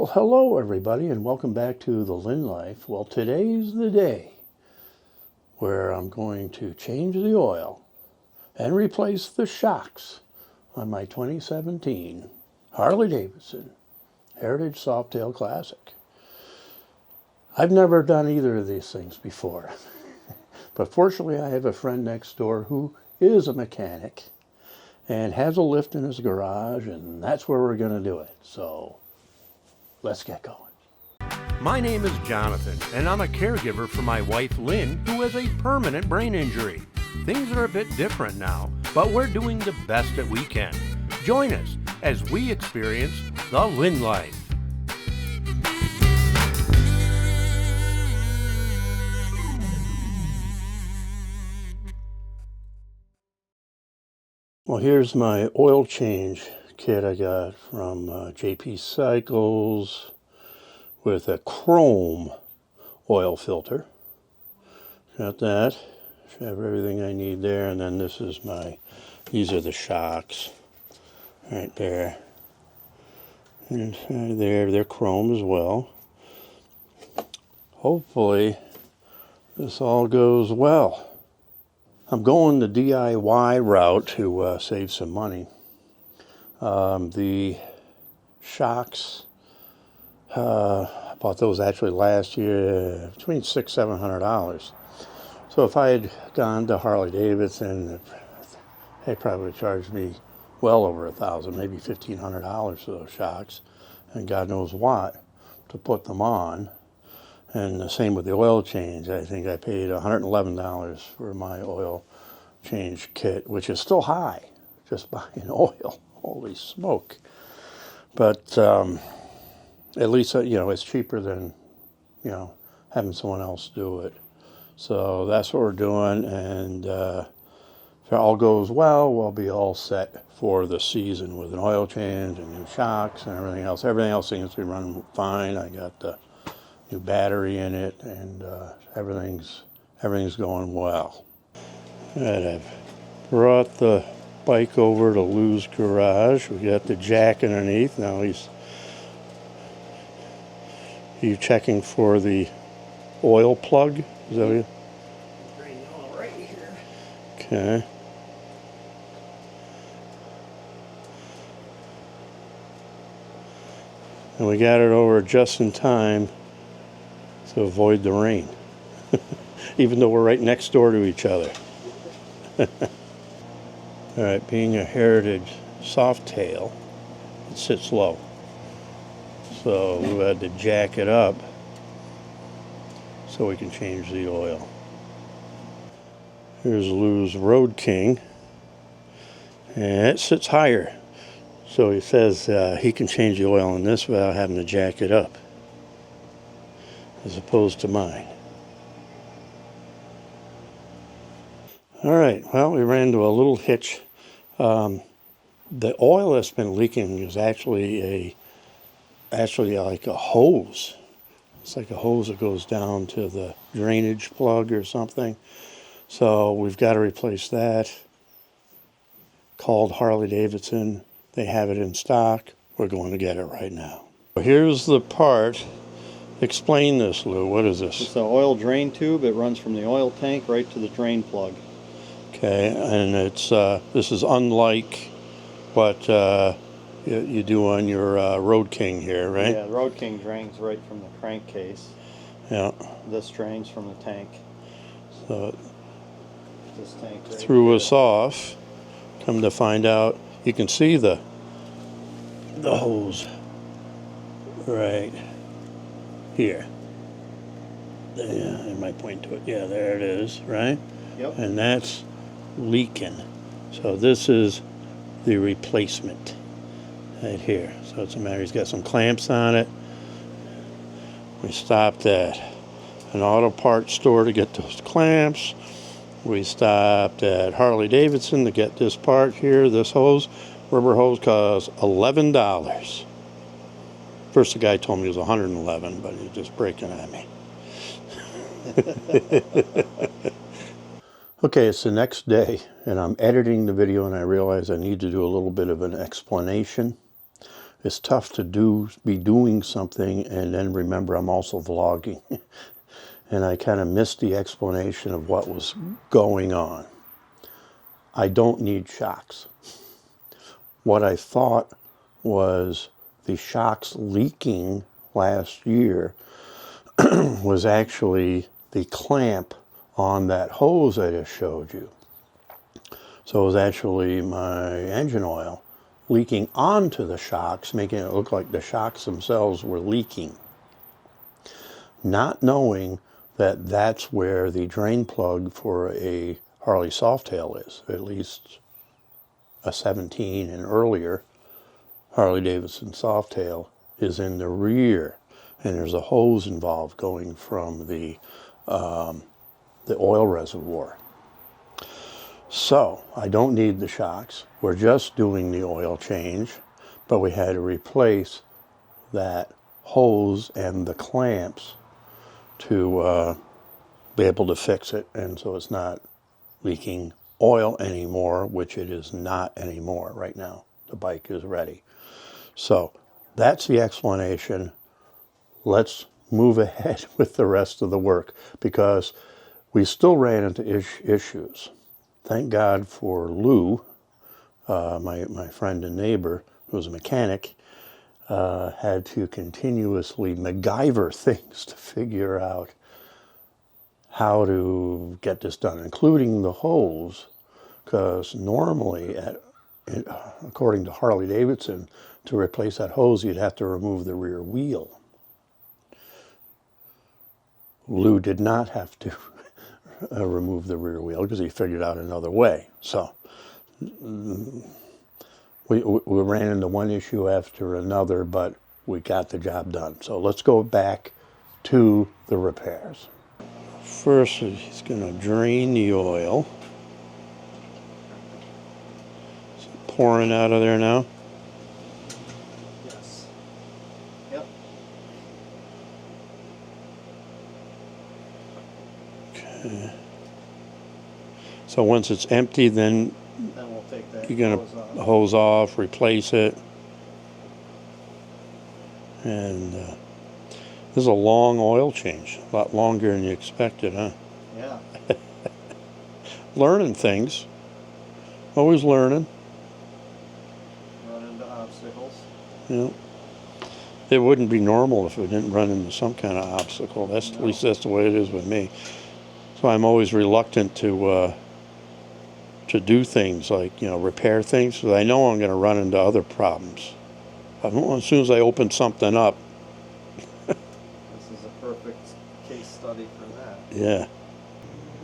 Well, hello everybody, and welcome back to the Lynn Life. Well, today's the day where I'm going to change the oil and replace the shocks on my 2017 Harley Davidson Heritage Softail Classic. I've never done either of these things before, but fortunately I have a friend next door who is a mechanic and has a lift in his garage, and that's where we're going to do it. So let's get going. My name is Jonathan, and I'm a caregiver for my wife Lynn, who has a permanent brain injury. Things are a bit different now, but we're doing the best that we can. Join us as we experience the Lynn Life. Well, here's my oil change kit I got from JP Cycles with a chrome oil filter. Got that. Should have everything I need there. And then this is these are the shocks right there. Inside there, they're chrome as well. Hopefully this all goes well. I'm going the DIY route to save some money. The shocks, I bought those actually last year between $600–700. So if I had gone to Harley Davidson, they probably charged me well over $1,000, maybe $1,500 for those shocks, and God knows what to put them on. And the same with the oil change. I think I paid $111 for my oil change kit, which is still high, just buying oil. Holy smoke. But at least, it's cheaper than, having someone else do it. So that's what we're doing. And if it all goes well, we'll be all set for the season with an oil change and new shocks and everything else. Everything else seems to be running fine. I got the new battery in it, and everything's going well. All right, I've brought the bike over to Lou's garage. We got the jack underneath. Now he's checking for the oil plug. Is that what Right here. Okay. And we got it over just in time to avoid the rain, even though we're right next door to each other. All right, being a Heritage Softail, it sits low. So we had to jack it up so we can change the oil. Here's Lou's Road King, and it sits higher. So he says he can change the oil in this without having to jack it up, as opposed to mine. All right, well, we ran into a little hitch. The oil that's been leaking is actually like a hose. It's like a hose that goes down to the drainage plug or something. So we've got to replace that. Called Harley Davidson. They have it in stock. We're going to get it right now. Here's the part. Explain this, Lou. What is this? It's an oil drain tube. It runs from the oil tank right to the drain plug. Okay, and it's this is unlike what you do on your Road King here, right? Yeah, the Road King drains right from the crankcase. Yeah. This drains from the tank. So This tank right threw here. us off. Come to find out, you can see the hose right here. Yeah, I might point to it. Yeah, there it is, right? Yep. And that's leaking. So this is the replacement right here. So it's a matter, he's got some clamps on it. We stopped at an auto parts store to get those clamps. We stopped at Harley Davidson to get this part here, this hose. Rubber hose costs $11. First the guy told me it was $111, but he was just breaking on me. Okay, it's the next day, and I'm editing the video, and I realize I need to do a little bit of an explanation. it's tough to be doing something and then remember I'm also vlogging. And I kind of missed the explanation of what was going on. I don't need shocks. What I thought was the shocks leaking last year was actually the clamp on that hose I just showed you. So it was actually my engine oil leaking onto the shocks, making it look like the shocks themselves were leaking. Not knowing that that's where the drain plug for a Harley Softail is, at least a 17 and earlier Harley Davidson Softail is in the rear, and there's a hose involved going from the oil reservoir. So I don't need the shocks. We're just doing the oil change, but we had to replace that hose and the clamps to be able to fix it, and so it's not leaking oil anymore, which it is not anymore right now. The bike is ready. So that's the explanation. Let's move ahead with the rest of the work, because we still ran into issues. Thank God for Lou, my friend and neighbor, who was a mechanic, had to continuously MacGyver things to figure out how to get this done, including the hose, because normally, according to Harley Davidson, to replace that hose, you'd have to remove the rear wheel. Lou did not have to remove the rear wheel because he figured out another way. So we ran into one issue after another, but we got the job done. So let's go back to the repairs. First, he's going to drain the oil. Is it pouring out of there now? Yes. Yep. Okay. So once it's empty, then Then we'll take that you're going hose to off. hose off, replace it. And this is a long oil change, a lot longer than you expected, huh? Yeah. Learning things, always learning. Run into obstacles. You know, it wouldn't be normal if it didn't run into some kind of obstacle. That's at least that's the way it is with me. So I'm always reluctant to do things like, you know, repair things, because I know I'm going to run into other problems. As soon as I open something up, This is a perfect case study for that. yeah.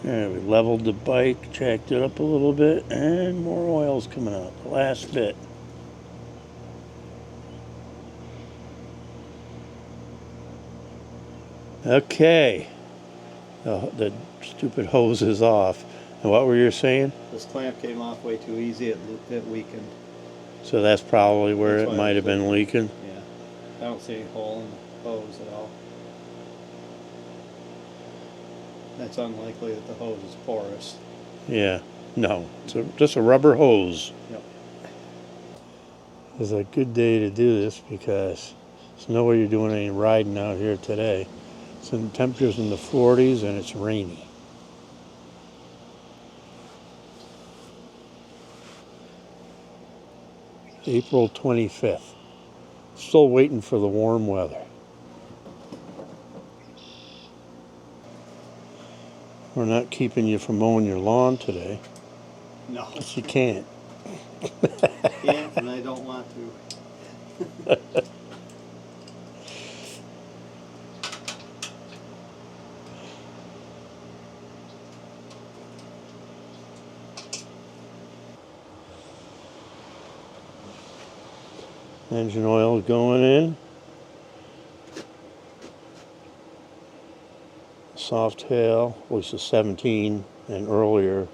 Yeah, we leveled the bike, jacked it up a little bit, and more oil's coming out. The last bit. Okay. The stupid hose is off. And what were you saying? This clamp came off way too easy. It weakened. So that's probably where That's it why might it have was been leaking. Yeah. I don't see any hole in the hose at all. That's unlikely that the hose is porous. Yeah. No. It's just a rubber hose. Yep. It's a good day to do this because there's no way you're doing any riding out here today. It's in temperatures in the 40s and it's rainy. April 25th. Still waiting for the warm weather. We're not keeping you from mowing your lawn today. No. But you can't. Can't, and I don't want to. Engine oil going in. Softail was the 17 and earlier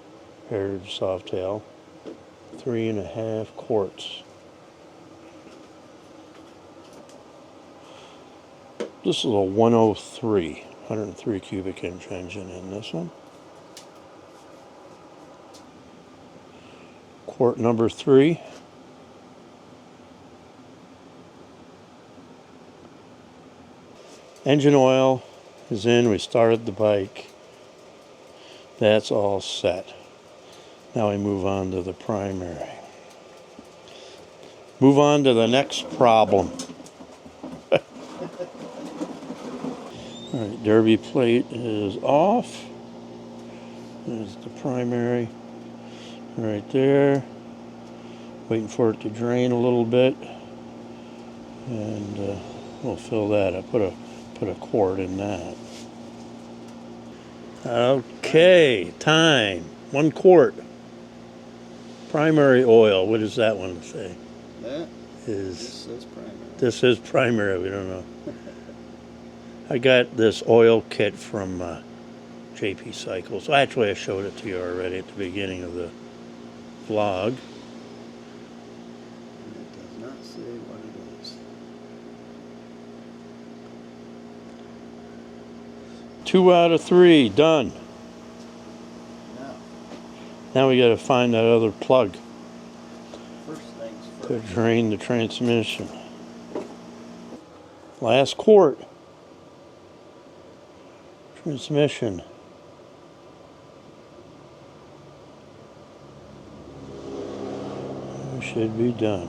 Heritage Softail. 3.5 quarts. This is a 103 cubic inch engine in this one. Quart number 3. Engine oil is in. We started the bike. That's all set. Now we move on to the primary. Move on to the next problem. Alright, derby plate is off. There's the primary right there. Waiting for it to drain a little bit. And we'll fill that up. Put a quart in that. Okay, time. 1 quart. Primary oil. What does that one say? This is primary. This is primary. We don't know. I got this oil kit from JP Cycles. Actually, I showed it to you already at the beginning of the vlog. And it does not say what it is. 2 out of 3 done. Now, Now we got to find that other plug first things to first. drain the transmission. Last quart. Transmission. We should be done.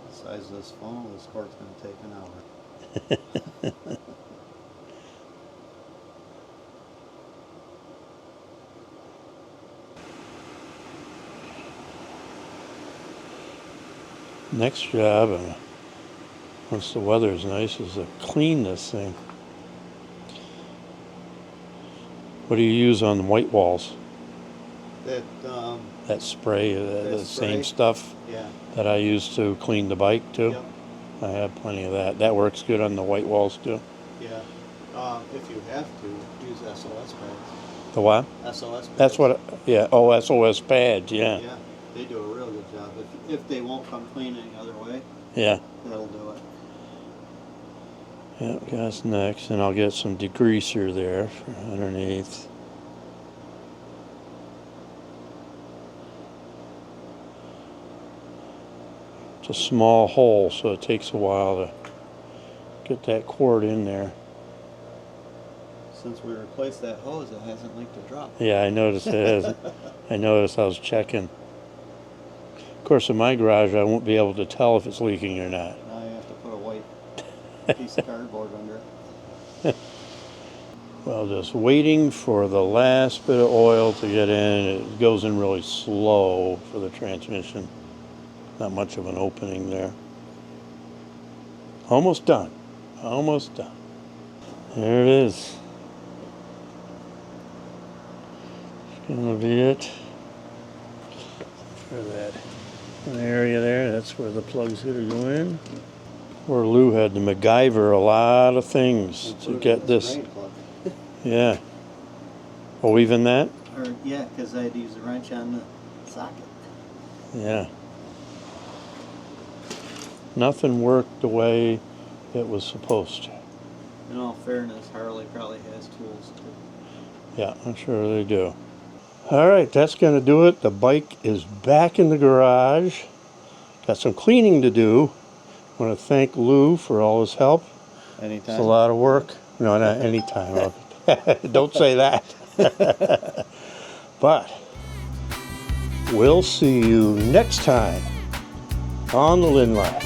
The size of this funnel, this quart's going to take an hour. Next job, once the weather's nice, is to clean this thing. What do you use on the white walls? That spray, the same stuff Yeah. that I use to clean the bike too? Yep. I have plenty of that. That works good on the white walls too. Yeah. If you have to, use SOS pads. The what? SOS pads. That's what, yeah, oh, SOS pads, yeah. Yeah, they do a real good job. If they won't come clean any other way, Yeah, that'll do it. yeah, that's next. And I'll get some degreaser there for underneath. It's a small hole, so it takes a while to get that cord in there. Since we replaced that hose, it hasn't leaked a drop. Yeah, I noticed it hasn't. I noticed I was checking. Of course, in my garage, I won't be able to tell if it's leaking or not. Now you have to put a white piece of cardboard under it. Well, just waiting for the last bit of oil to get in. It goes in really slow for the transmission. Not much of an opening there. Almost done. Almost done. There it is. It's gonna be it for that area there. That's where the plug's gonna go in. Where Lou had to MacGyver a lot of things to get this. Drain plug. Yeah. Oh, even that? Or, yeah, because I had to use a wrench on the socket. Yeah. Nothing worked the way it was supposed to. In all fairness, Harley probably has tools too. Yeah, I'm sure they do. All right, that's going to do it. The bike is back in the garage. Got some cleaning to do. I want to thank Lou for all his help. Anytime. It's a lot of work. No, not anytime. Don't say that. But we'll see you next time on the Lynn Life.